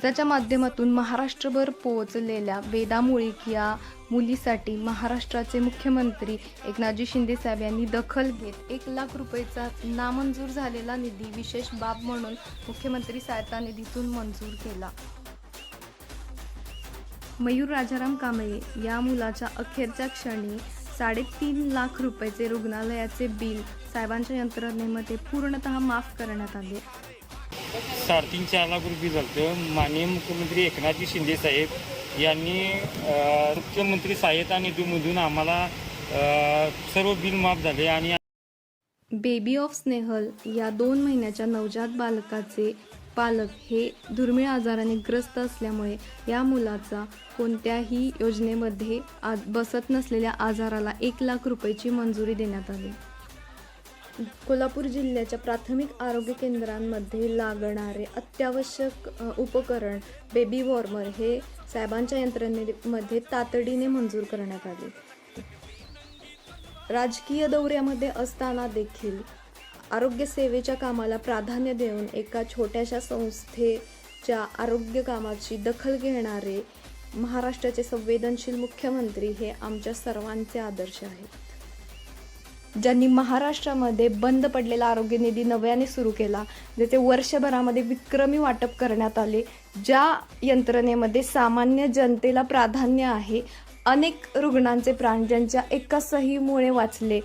अर्जाच्या माध्यमातून महाराष्ट्रभर पोहोचलेल्या वेदा मुळीक या मुलीसाठी महाराष्ट्राचे मुख्यमंत्री एकनाथजी शिंदे साहेब यांनी दखल घेत 1 लाख रुपयेचा नामंजूर झालेला निधी विशेष बाब म्हणून मुख्यमंत्री सहायता निधीतून मंजूर केला। मयूर राजाराम कांबळे या मुलाच्या अखेरच्या क्षणी 3.5 लाख रुपयाचे रुग्णालयाचे बिल साहेबांच्या यंत्रणेमध्ये पूर्णतः माफ करण्यात आले। 3.5-4 लाख रुपये झालं। माननीय मुख्यमंत्री एकनाथजी शिंदे साहेब यांनी मुख्यमंत्री सहायता निधीमधून आम्हाला सर्व बिल माफ झाले आणि बेबी ऑफ स्नेहल या 2 महिन्याच्या नवजात बालकाचे पालक हे दुर्मिळ आजाराने ग्रस्त असल्यामुळे या मुलाचा कोणत्याही योजनेमध्ये बसत नसलेल्या आजाराला 1 लाख रुपयाची मंजुरी देण्यात आली। कोल्हापूर जिल्ह्याच्या प्राथमिक आरोग्य केंद्रांमध्ये लागणारे अत्यावश्यक उपकरण बेबी वॉर्मर हे साहेबांच्या यंत्रणेमध्ये तातडीने मंजूर करण्यात आले। राजकीय दौऱ्यामध्ये असताना देखील आरोग्य सेवेच्या कामाला प्राधान्य देऊन एका छोट्याशा संस्थेच्या आरोग्य कामाची दखल घेणारे महाराष्ट्राचे संवेदनशील मुख्यमंत्री हे आमच्या सर्वांचे आदर्श आहेत, ज्यांनी महाराष्ट्रामध्ये बंद पडलेला आरोग्य निधी नव्याने सुरू केला, ज्याचे वर्षभरामध्ये विक्रमी वाटप करण्यात आले, ज्या यंत्रणेमध्ये सामान्य जनतेला प्राधान्य आहे, अनेक रुग्णांचे प्राण ज्यांच्या एका सहीमुळे वाचले,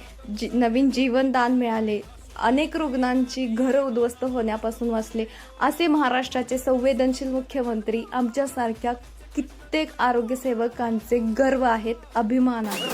नवीन जीवनदान मिळाले, अनेक रुग्णांची घरं उद्ध्वस्त होण्यापासून वाचले, असे महाराष्ट्राचे संवेदनशील मुख्यमंत्री आमच्यासारख्या कित्येक आरोग्य सेवकांचे गर्व आहेत, अभिमान आहे।